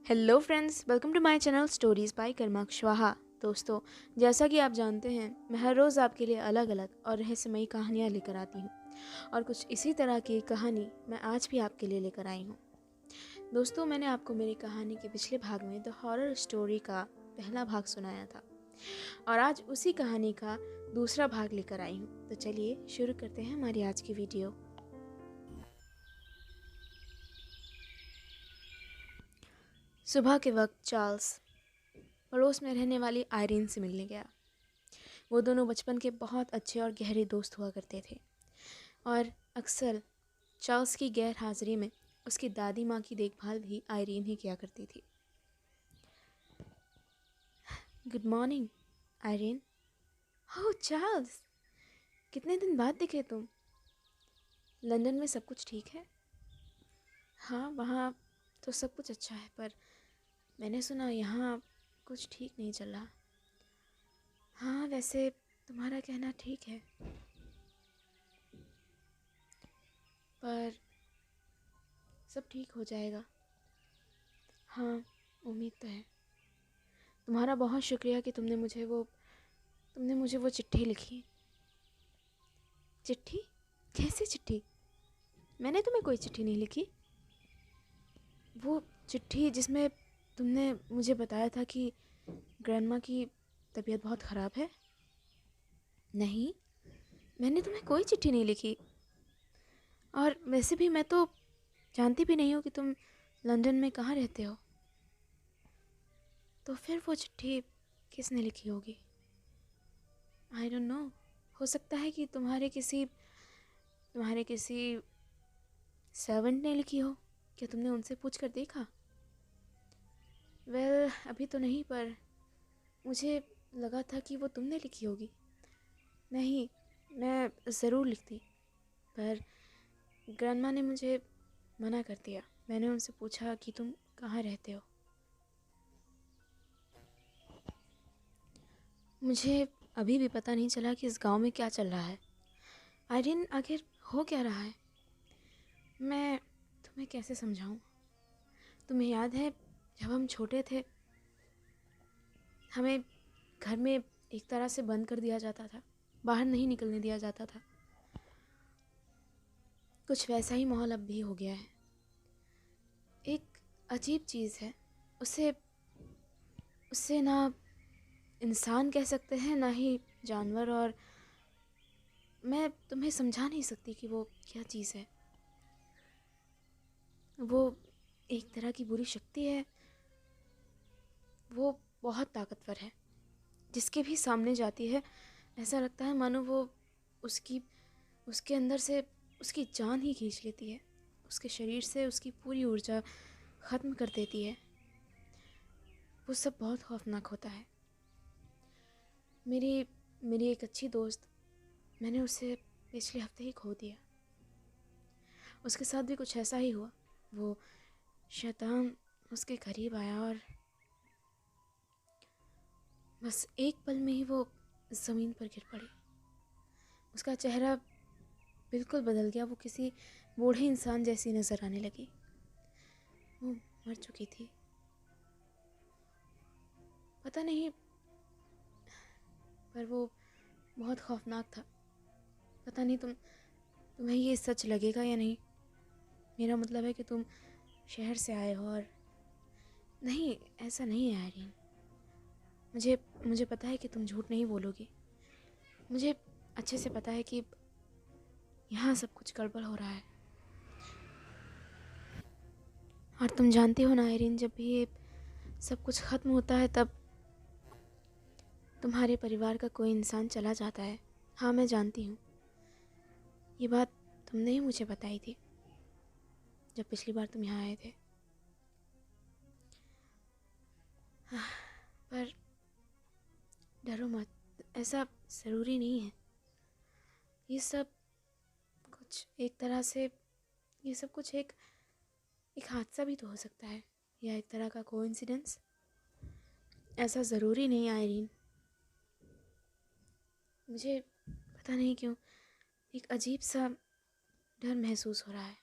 Hello friends, welcome to my channel stories by Karma Kushwaha. दोस्तों, जैसा कि आप जानते हैं, मैं हर रोज़ आपके लिए अलग अलग और रहस्यमयी कहानियाँ लेकर आती हूँ और कुछ इसी तरह की कहानी मैं आज भी आपके लिए लेकर आई हूँ। दोस्तों, मैंने आपको मेरी कहानी के पिछले भाग में द हॉरर स्टोरी का पहला भाग सुनाया था और आज उसी कहानी का दूसरा भाग लेकर आई हूँ। तो चलिए शुरू करते हैं हमारी आज की वीडियो। सुबह के वक्त चार्ल्स पड़ोस में रहने वाली आयरीन से मिलने गया। वो दोनों बचपन के बहुत अच्छे और गहरे दोस्त हुआ करते थे और अक्सर चार्ल्स की गैर हाजिरी में उसकी दादी माँ की देखभाल भी आयरीन ही किया करती थी। Good morning Irene. Oh Charles, कितने दिन बाद दिखे तुम। लंदन में सब कुछ ठीक है? हाँ, वहाँ तो सब कुछ अच्छा है, पर मैंने सुना यहाँ कुछ ठीक नहीं चल रहा। हाँ, वैसे तुम्हारा कहना ठीक है, पर सब ठीक हो जाएगा। हाँ, उम्मीद तो है। तुम्हारा बहुत शुक्रिया कि तुमने मुझे वो चिट्ठी लिखी। चिट्ठी? कैसी चिट्ठी? मैंने तुम्हें कोई चिट्ठी नहीं लिखी। वो चिट्ठी जिसमें तुमने मुझे बताया था कि ग्रैंडमा की तबीयत बहुत ख़राब है। नहीं, मैंने तुम्हें कोई चिट्ठी नहीं लिखी। और वैसे भी मैं तो जानती भी नहीं हूँ कि तुम लंदन में कहाँ रहते हो। तो फिर वो चिट्ठी किसने लिखी होगी? I don't know. हो सकता है कि तुम्हारे किसी सर्वेंट ने लिखी हो। क्या तुमने उनसे पूछ कर देखा? वेल, अभी तो नहीं, पर मुझे लगा था कि वो तुमने लिखी होगी। नहीं, मैं ज़रूर लिखती, पर ग्रैंडमा ने मुझे मना कर दिया। मैंने उनसे पूछा कि तुम कहाँ रहते हो। मुझे अभी भी पता नहीं चला कि इस गांव में क्या चल रहा है। आयरिन, आखिर हो क्या रहा है? मैं तुम्हें कैसे समझाऊं? तुम्हें याद है जब हम छोटे थे, हमें घर में एक तरह से बंद कर दिया जाता था, बाहर नहीं निकलने दिया जाता था। कुछ वैसा ही माहौल अब भी हो गया है। एक अजीब चीज़ है। उसे उससे ना इंसान कह सकते हैं, ना ही जानवर, और मैं तुम्हें समझा नहीं सकती कि वो क्या चीज़ है। वो एक तरह की बुरी शक्ति है। वो बहुत ताकतवर है। जिसके भी सामने जाती है, ऐसा लगता है मानो वो उसकी उसके अंदर से उसकी जान ही खींच लेती है। उसके शरीर से उसकी पूरी ऊर्जा ख़त्म कर देती है। वो सब बहुत खौफनाक होता है। मेरी मेरी एक अच्छी दोस्त, मैंने उसे पिछले हफ्ते ही खो दिया। उसके साथ भी कुछ ऐसा ही हुआ। वो शैतान उसके करीब आया और बस एक पल में ही वो ज़मीन पर गिर पड़ी। उसका चेहरा बिल्कुल बदल गया। वो किसी बूढ़े इंसान जैसी नज़र आने लगी। वो मर चुकी थी। पता नहीं, पर वो बहुत खौफनाक था। पता नहीं तुम्हें ये सच लगेगा या नहीं। मेरा मतलब है कि तुम शहर से आए हो और नहीं, ऐसा नहीं है आयरीन। मुझे मुझे पता है कि तुम झूठ नहीं बोलोगी। मुझे अच्छे से पता है कि यहाँ सब कुछ गड़बड़ हो रहा है। और तुम जानती हो ना आयरीन, जब भी ये सब कुछ ख़त्म होता है तब तुम्हारे परिवार का कोई इंसान चला जाता है। हाँ, मैं जानती हूँ। ये बात तुमने ही मुझे बताई थी जब पिछली बार तुम यहाँ आए थे। पर डरो मत, ऐसा ज़रूरी नहीं है। ये सब कुछ एक तरह से ये सब कुछ एक हादसा भी तो हो सकता है, या एक तरह का कोइंसिडेंस। ऐसा ज़रूरी नहीं आयरीन। मुझे पता नहीं क्यों एक अजीब सा डर महसूस हो रहा है।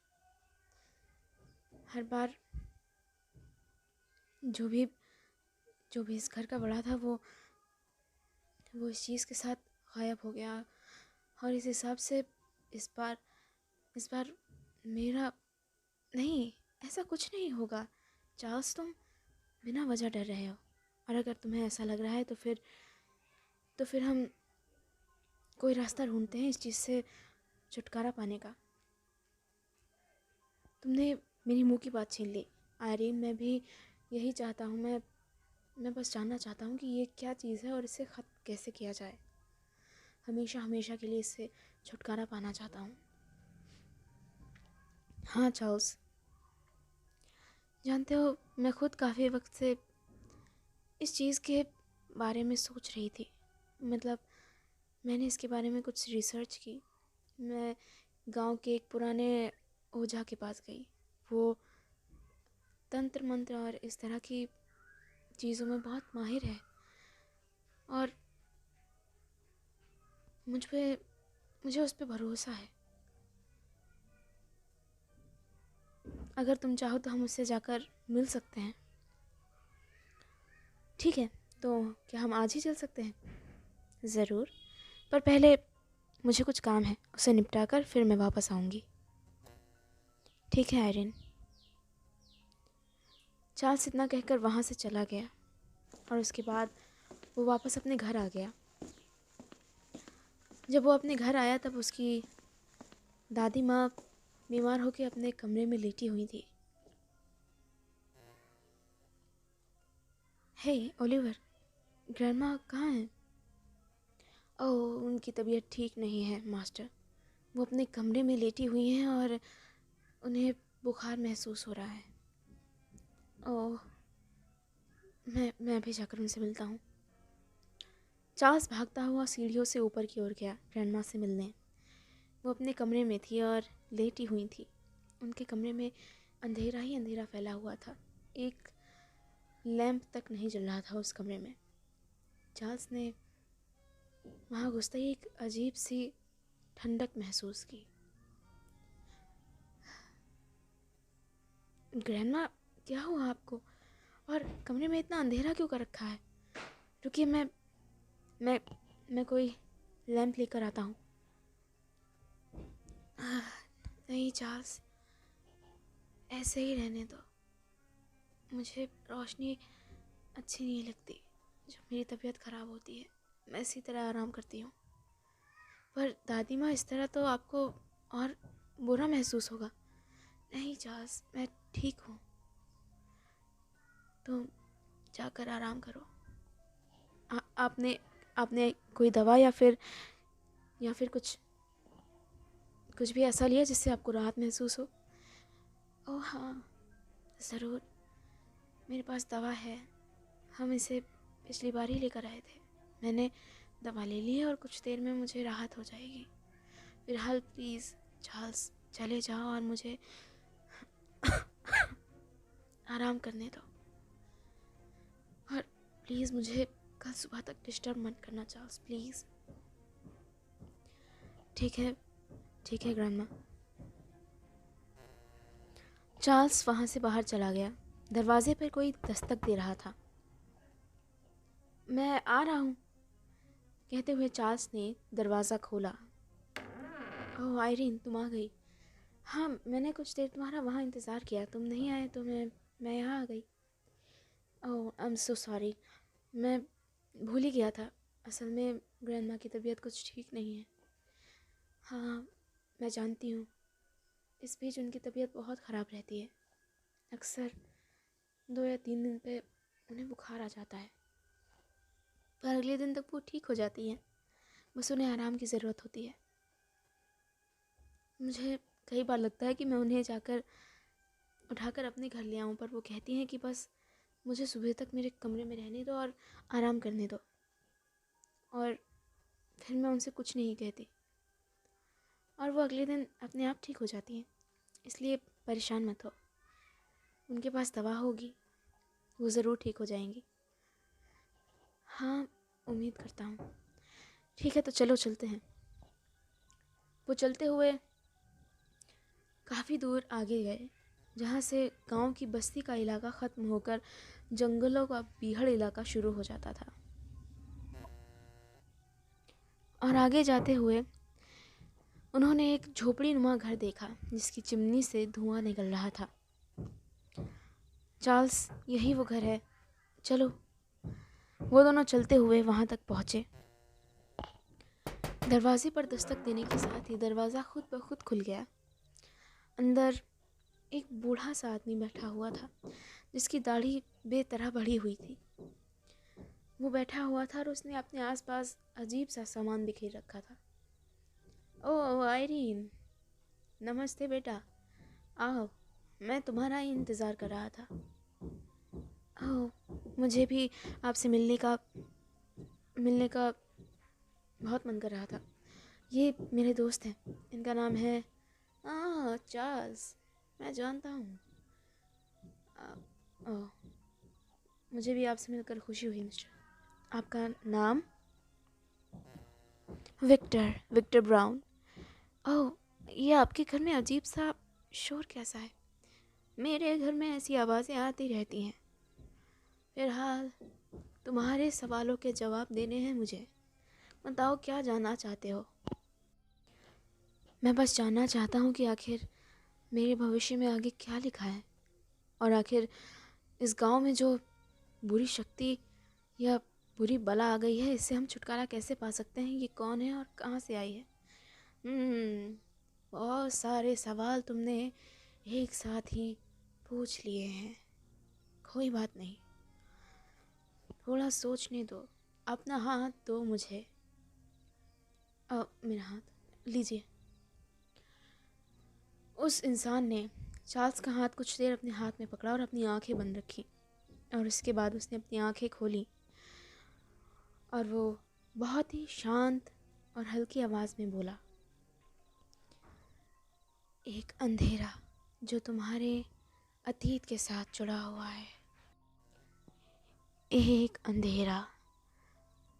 हर बार जो भी जो भी इस घर का बड़ा था वो इस चीज़ के साथ गायब हो गया। और इस हिसाब से इस बार इस बार मेरा नहीं, ऐसा कुछ नहीं होगा। चार्ल्स, तुम बिना वजह डर रहे हो, और अगर तुम्हें ऐसा लग रहा है तो फिर हम कोई रास्ता ढूंढते हैं इस चीज़ से छुटकारा पाने का। तुमने मेरी मुंह की बात छीन ली आयरीन। मैं भी यही चाहता हूँ। मैं बस जानना चाहता हूँ कि ये क्या चीज़ है और इसे ख़त्म कैसे किया जाए। हमेशा हमेशा के लिए इससे छुटकारा पाना चाहता हूँ। हाँ चार्ल्स, जानते हो, मैं खुद काफ़ी वक्त से इस चीज़ के बारे में सोच रही थी। मतलब मैंने इसके बारे में कुछ रिसर्च की। मैं गांव के एक पुराने ओझा के पास गई। वो तंत्र मंत्र और इस तरह की चीज़ों में बहुत माहिर है, और मुझे उस पर भरोसा है। अगर तुम चाहो तो हम उससे जाकर मिल सकते हैं। ठीक है, तो क्या हम आज ही चल सकते हैं? ज़रूर, पर पहले मुझे कुछ काम है, उसे निपटा कर फिर मैं वापस आऊँगी। ठीक है आयरिन। चार्ल्स इतना कहकर वहाँ से चला गया, और उसके बाद वो वापस अपने घर आ गया। जब वो अपने घर आया तब उसकी दादी माँ बीमार होकर अपने कमरे में लेटी हुई थी। हे ओलिवर, ग्रैंडमा कहाँ हैं? ओह, उनकी तबीयत ठीक नहीं है मास्टर। वो अपने कमरे में लेटी हुई हैं और उन्हें बुखार महसूस हो रहा है। ओह, मैं अभी जाकर उनसे मिलता हूँ। चार्ल्स भागता हुआ सीढ़ियों से ऊपर की ओर गया ग्रैंडमा से मिलने। वो अपने कमरे में थी और लेटी हुई थी। उनके कमरे में अंधेरा ही अंधेरा फैला हुआ था। एक लैंप तक नहीं जल रहा था उस कमरे में। चार्ल्स ने वहाँ घुसते ही एक अजीब सी ठंडक महसूस की। ग्रैंडमा, क्या हुआ आपको? और कमरे में इतना अंधेरा क्यों कर रखा है? रुकिए, मैं कोई लैंप लेकर आता हूँ। नहीं चार्ल्स, ऐसे ही रहने दो। मुझे रोशनी अच्छी नहीं लगती। जब मेरी तबीयत ख़राब होती है मैं इसी तरह आराम करती हूँ। पर दादी माँ, इस तरह तो आपको और बुरा महसूस होगा। नहीं चार्ल्स, मैं ठीक हूँ। तुम जाकर आराम करो। आपने आपने कोई दवा या फिर कुछ भी ऐसा लिया जिससे आपको राहत महसूस हो? ओह हाँ, ज़रूर, मेरे पास दवा है। हम इसे पिछली बार ही लेकर आए थे। मैंने दवा ले ली है और कुछ देर में मुझे राहत हो जाएगी। फिलहाल प्लीज़ चार्ल्स, चले जाओ और मुझे आराम करने दो। और प्लीज़ मुझे कल सुबह तक डिस्टर्ब मत करना चार्ल्स, प्लीज़। ठीक है ग्रैंडमा। चार्ल्स वहाँ से बाहर चला गया। दरवाजे पर कोई दस्तक दे रहा था। मैं आ रहा हूँ, कहते हुए चार्ल्स ने दरवाज़ा खोला। ओह आयरीन, तुम आ गई। हाँ, मैंने कुछ देर तुम्हारा वहाँ इंतज़ार किया। तुम नहीं आए तो मैं यहाँ आ गई। ओह आई एम सो सॉरी, मैं भूल ही गया था। असल में ग्रैंडमा की तबीयत कुछ ठीक नहीं है। हाँ, मैं जानती हूँ। इस बीच उनकी तबीयत बहुत ख़राब रहती है। अक्सर 2 या 3 दिन पे उन्हें बुखार आ जाता है, पर अगले दिन तक वो ठीक हो जाती हैं। बस उन्हें आराम की ज़रूरत होती है। मुझे कई बार लगता है कि मैं उन्हें जाकर उठाकर अपने घर ले आऊँ, पर वो कहती हैं कि बस मुझे सुबह तक मेरे कमरे में रहने दो और आराम करने दो, और फिर मैं उनसे कुछ नहीं कहती, और वो अगले दिन अपने आप ठीक हो जाती हैं। इसलिए परेशान मत हो, उनके पास दवा होगी, वो ज़रूर ठीक हो जाएंगी। हाँ, उम्मीद करता हूँ। ठीक है, तो चलो चलते हैं। वो चलते हुए काफ़ी दूर आगे गए जहाँ से गांव की बस्ती का इलाका ख़त्म होकर जंगलों का बीहड़ इलाका शुरू हो जाता था। और आगे जाते हुए उन्होंने एक झोपड़ीनुमा घर देखा जिसकी चिमनी से धुआं निकल रहा था। चार्ल्स, यही वो घर है, चलो। वो दोनों चलते हुए वहाँ तक पहुँचे। दरवाजे पर दस्तक देने के साथ ही दरवाज़ा खुद ब खुद खुल गया। अंदर एक बूढ़ा सा आदमी बैठा हुआ था जिसकी दाढ़ी बेतरह बढ़ी हुई थी। वो बैठा हुआ था और उसने अपने आसपास अजीब सा सामान बिखेर रखा था। ओह आयरीन, नमस्ते बेटा, आओ, मैं तुम्हारा ही इंतज़ार कर रहा था। ओह, मुझे भी आपसे मिलने का बहुत मन कर रहा था। ये मेरे दोस्त हैं, इनका नाम है चार्ल्स, मैं जानता हूँ। ओह, मुझे भी आपसे मिलकर खुशी हुई मिस्टर। आपका नाम? Victor brown. ओह, ये आपके घर में अजीब सा शोर कैसा है? मेरे घर में ऐसी आवाज़ें आती रहती हैं। फिलहाल तुम्हारे सवालों के जवाब देने हैं मुझे। बताओ, क्या जानना चाहते हो? मैं बस जानना चाहता हूँ कि आखिर मेरे भविष्य में आगे क्या लिखा है, और आखिर इस गांव में जो बुरी शक्ति या बुरी बला आ गई है, इससे हम छुटकारा कैसे पा सकते हैं? ये कौन है और कहाँ से आई है? बहुत सारे सवाल तुमने एक साथ ही पूछ लिए हैं। कोई बात नहीं, थोड़ा सोचने दो। अपना हाथ दो मुझे। मेरा हाथ लीजिए। उस इंसान ने चार्ल्स का हाथ कुछ देर अपने हाथ में पकड़ा और अपनी आंखें बंद रखी, और उसके बाद उसने अपनी आंखें खोली और वो बहुत ही शांत और हल्की आवाज़ में बोला, एक अंधेरा जो तुम्हारे अतीत के साथ जुड़ा हुआ है। एक अंधेरा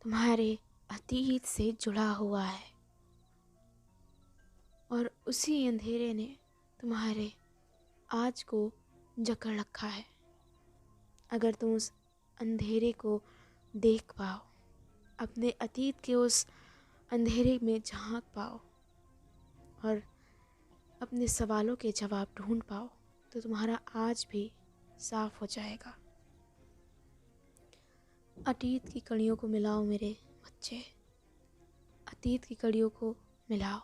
तुम्हारे अतीत से जुड़ा हुआ है, और उसी अंधेरे ने तुम्हारे आज को जकड़ रखा है। अगर तुम उस अंधेरे को देख पाओ, अपने अतीत के उस अंधेरे में झांक पाओ और अपने सवालों के जवाब ढूंढ पाओ, तो तुम्हारा आज भी साफ हो जाएगा। अतीत की कड़ियों को मिलाओ मेरे बच्चे, अतीत की कड़ियों को मिलाओ।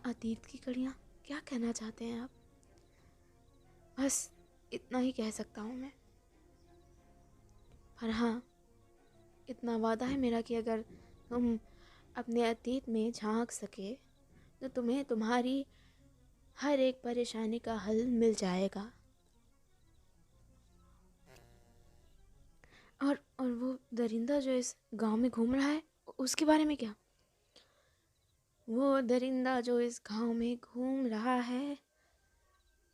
अतीत की कड़ियाँ? क्या कहना चाहते हैं आप? बस इतना ही कह सकता हूँ मैं। पर हाँ, इतना वादा है मेरा कि अगर तुम अपने अतीत में झांक सके तो तुम्हें तुम्हारी हर एक परेशानी का हल मिल जाएगा। और वो दरिंदा जो इस गांव में घूम रहा है, उसके बारे में क्या? वो दरिंदा जो इस गांव में घूम रहा है,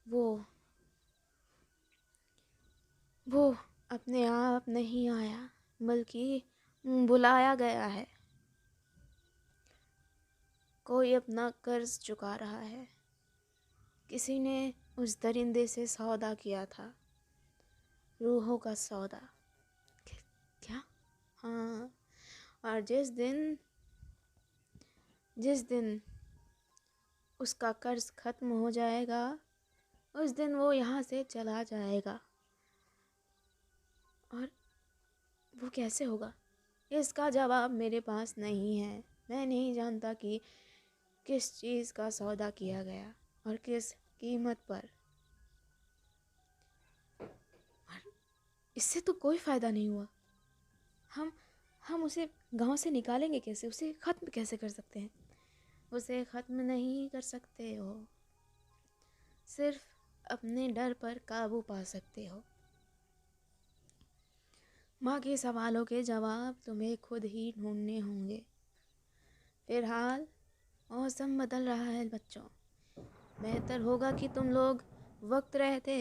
वो अपने आप नहीं आया, बल्कि बुलाया गया है। कोई अपना कर्ज चुका रहा है। किसी ने उस दरिंदे से सौदा किया था, रूहों का सौदा। क्या? हाँ, और जिस दिन उसका कर्ज खत्म हो जाएगा, उस दिन वो यहाँ से चला जाएगा। और वो कैसे होगा? इसका जवाब मेरे पास नहीं है। मैं नहीं जानता कि किस चीज़ का सौदा किया गया और किस कीमत पर। और इससे तो कोई फ़ायदा नहीं हुआ। हम उसे गांव से निकालेंगे कैसे? उसे ख़त्म कैसे कर सकते हैं? उसे ख़त्म नहीं कर सकते हो, सिर्फ अपने डर पर काबू पा सकते हो। माँ के सवालों के जवाब तुम्हें खुद ही ढूंढने होंगे। फिलहाल मौसम बदल रहा है बच्चों। बेहतर होगा कि तुम लोग वक्त रहते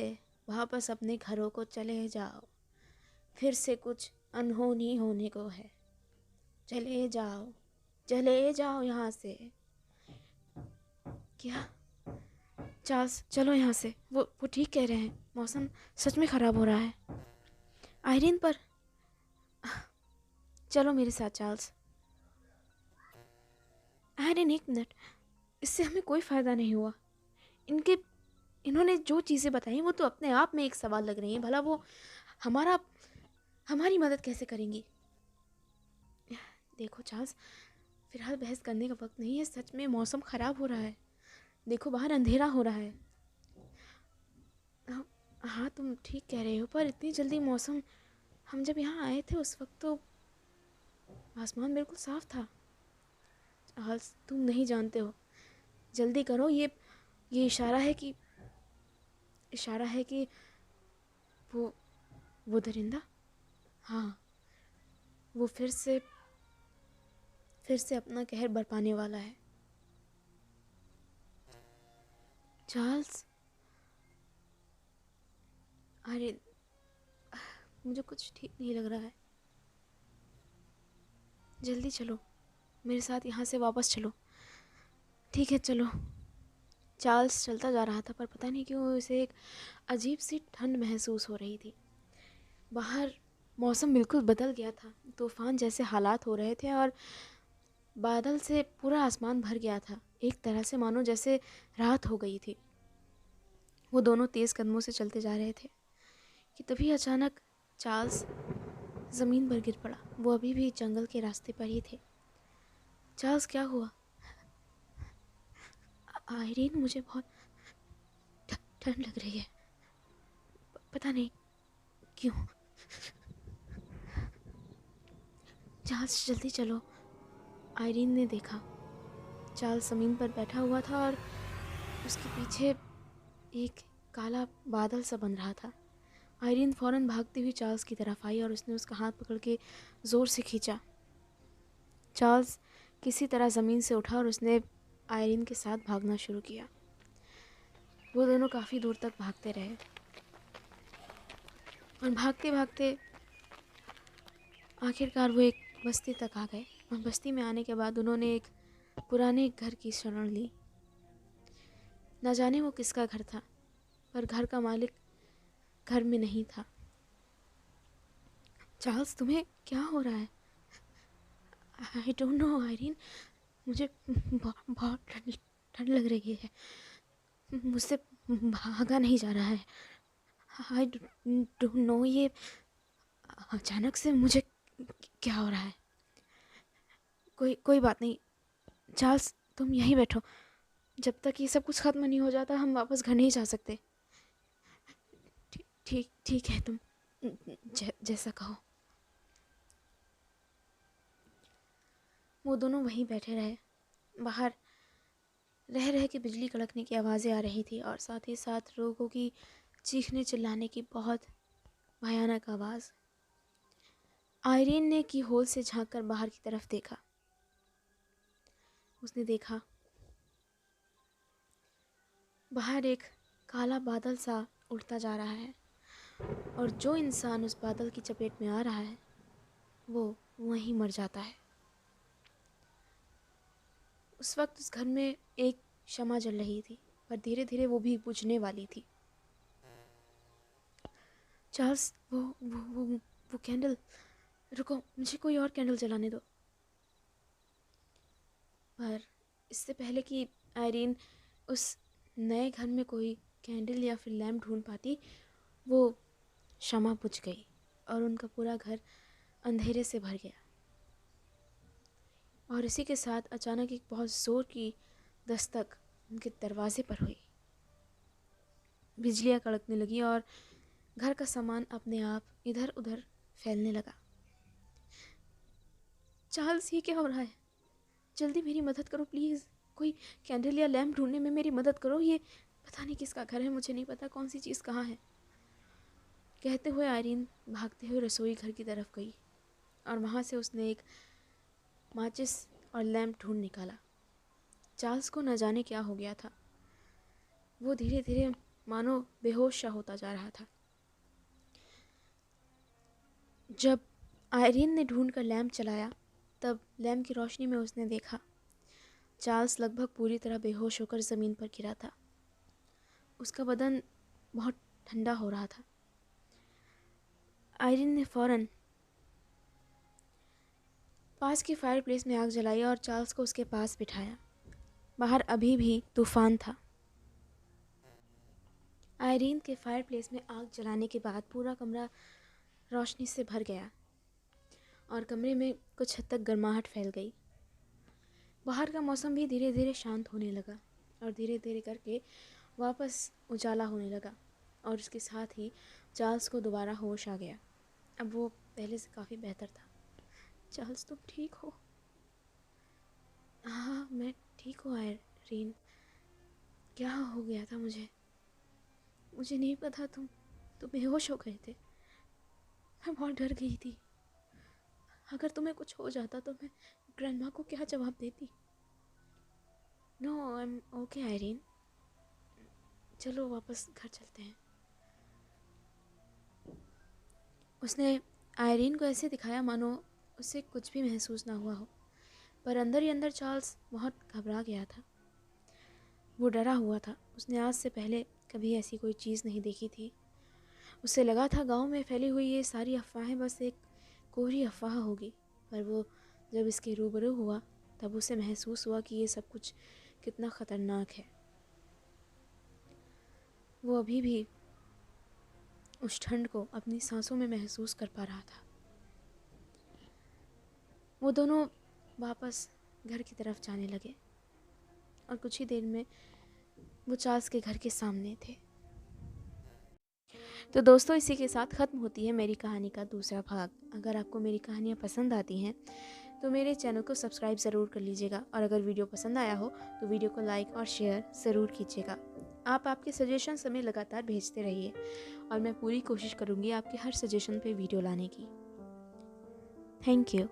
वापस अपने घरों को चले जाओ। फिर से कुछ अनहोनी होने को है। चले जाओ यहाँ से। क्या? चार्ल्स चलो यहाँ से, वो ठीक कह रहे हैं, मौसम सच में ख़राब हो रहा है। आयरीन पर चलो मेरे साथ चार्ल्स। आयरीन एक मिनट, इससे हमें कोई फ़ायदा नहीं हुआ। इन्होंने जो चीज़ें बताई वो तो अपने आप में एक सवाल लग रही हैं। भला वो हमारा हमारी मदद कैसे करेंगी? देखो चार्ल्स, फिलहाल बहस करने का वक्त नहीं है। सच में मौसम ख़राब हो रहा है। देखो बाहर अंधेरा हो रहा है। हाँ हाँ, तुम ठीक कह रहे हो, पर इतनी जल्दी मौसम, हम जब यहाँ आए थे उस वक्त तो आसमान बिल्कुल साफ था। चार्ल्स तुम नहीं जानते हो, जल्दी करो। ये इशारा है कि वो वो दरिंदा, हाँ, वो फिर से अपना कहर बरपाने वाला है। चार्ल्स, अरे मुझे कुछ ठीक नहीं लग रहा है। जल्दी चलो मेरे साथ, यहाँ से वापस चलो। ठीक है चलो। चार्ल्स चलता जा रहा था, पर पता नहीं क्यों उसे एक अजीब सी ठंड महसूस हो रही थी। बाहर मौसम बिल्कुल बदल गया था। तूफान जैसे हालात हो रहे थे और बादल से पूरा आसमान भर गया था। एक तरह से मानो जैसे रात हो गई थी। वो दोनों तेज़ कदमों से चलते जा रहे थे कि तभी अचानक चार्ल्स ज़मीन पर गिर पड़ा। वो अभी भी जंगल के रास्ते पर ही थे। चार्ल्स क्या हुआ? आयरीन, मुझे बहुत ठंड लग रही है, पता नहीं क्यों। चार्ल्स जल्दी चलो। आयरीन ने देखा चार्ल्स ज़मीन पर बैठा हुआ था और उसके पीछे एक काला बादल सा बन रहा था। आयरीन फ़ौरन भागती हुई चार्ल्स की तरफ आई और उसने उसका हाथ पकड़ के ज़ोर से खींचा। चार्ल्स किसी तरह ज़मीन से उठा और उसने आयरीन के साथ भागना शुरू किया। वो दोनों काफ़ी दूर तक भागते रहे और भागते भागते आखिरकार वो एक बस्ती तक आ गए। और बस्ती में आने के बाद उन्होंने एक पुराने घर की शरण ली। न जाने वो किसका घर था, पर घर का मालिक घर में नहीं था। चार्ल्स, तुम्हें क्या हो रहा है? आई डोंट नो आयरीन, मुझे बहुत ठंड लग रही है। मुझसे भागा नहीं जा रहा है। आई डोंट नो, ये अचानक से मुझे क्या हो रहा है। कोई बात नहीं। चार्ल्स तुम यहीं बैठो, जब तक ये सब कुछ खत्म नहीं हो जाता हम वापस घर नहीं जा सकते। ठीक ठीक है, तुम जैसा कहो। वो दोनों वहीं बैठे रहे। बाहर रह रह के बिजली कड़कने की आवाज़ें आ रही थी और साथ ही साथ लोगों की चीखने चिल्लाने की बहुत भयानक आवाज़। आयरीन ने की होल से झांककर बाहर की तरफ देखा। उसने देखा बाहर एक काला बादल सा उड़ता जा रहा है और जो इंसान उस बादल की चपेट में आ रहा है वो वहीं मर जाता है। उस वक्त उस घर में एक शमा जल रही थी, पर धीरे धीरे वो भी बुझने वाली थी। चार्ल्स, वो कैंडल, रुको, मुझे कोई और कैंडल जलाने दो। पर इससे पहले कि आयरीन उस नए घर में कोई कैंडल या फिर लैम्प ढूंढ पाती, वो शमा बुझ गई और उनका पूरा घर अंधेरे से भर गया। और इसी के साथ अचानक एक बहुत ज़ोर की दस्तक उनके दरवाजे पर हुई। बिजलियाँ कड़कने लगी और घर का सामान अपने आप इधर उधर फैलने लगा। चार्ल्स, ये क्या हो रहा है? जल्दी मेरी मदद करो प्लीज़। कोई कैंडल या लैम्प ढूंढने में मेरी मदद करो। ये पता नहीं किसका घर है, मुझे नहीं पता कौन सी चीज़ कहाँ है। कहते हुए आयरीन भागते हुए रसोई घर की तरफ गई और वहाँ से उसने एक माचिस और लैम्प ढूंढ निकाला। चार्ल्स को न जाने क्या हो गया था। वो धीरे धीरे मानो बेहोश सा होता जा रहा था। जब आयरीन ने ढूंढ कर लैम्प चलाया तब लैम्प की रोशनी में उसने देखा चार्ल्स लगभग पूरी तरह बेहोश होकर ज़मीन पर गिरा था। उसका बदन बहुत ठंडा हो रहा था। आयरिन ने फ़ौरन पास की फायर प्लेस में आग जलाई और चार्ल्स को उसके पास बिठाया। बाहर अभी भी तूफान था। आयरीन के फायर प्लेस में आग जलाने के बाद पूरा कमरा रोशनी से भर गया और कमरे में कुछ हद तक गर्माहट फैल गई। बाहर का मौसम भी धीरे धीरे शांत होने लगा और धीरे धीरे करके वापस उजाला होने लगा और उसके साथ ही चार्ल्स को दोबारा होश आ गया। अब वो पहले से काफ़ी बेहतर था। चार्ल्स, तुम ठीक हो? हाँ, मैं ठीक हूँ आयरीन। क्या हो गया था मुझे नहीं पता। तुम बेहोश हो गए थे। मैं बहुत डर गई थी। अगर तुम्हें कुछ हो जाता तो मैं ग्रैंडमा को क्या जवाब देती। No, I am okay Irene. चलो वापस घर चलते हैं। उसने आयरीन को ऐसे दिखाया मानो उसे कुछ भी महसूस ना हुआ हो, पर अंदर ही अंदर चार्ल्स बहुत घबरा गया था। वो डरा हुआ था। उसने आज से पहले कभी ऐसी कोई चीज़ नहीं देखी थी। उसे लगा था गांव में फैली हुई ये सारी अफवाहें बस एक कोरी अफवाह होगी, पर वो जब इसके रूबरू हुआ तब उसे महसूस हुआ कि ये सब कुछ कितना ख़तरनाक है। वो अभी भी उस ठंड को अपनी सांसों में महसूस कर पा रहा था। वो दोनों वापस घर की तरफ जाने लगे और कुछ ही देर में वो चार्ल्स के घर के सामने थे। तो दोस्तों, इसी के साथ ख़त्म होती है मेरी कहानी का दूसरा भाग। अगर आपको मेरी कहानियाँ पसंद आती हैं तो मेरे चैनल को सब्सक्राइब ज़रूर कर लीजिएगा और अगर वीडियो पसंद आया हो तो वीडियो को लाइक और शेयर ज़रूर कीजिएगा। आप आपके सजेशंस हमें लगातार भेजते रहिए और मैं पूरी कोशिश करूँगी आपके हर सजेशन पे वीडियो लाने की। Thank you.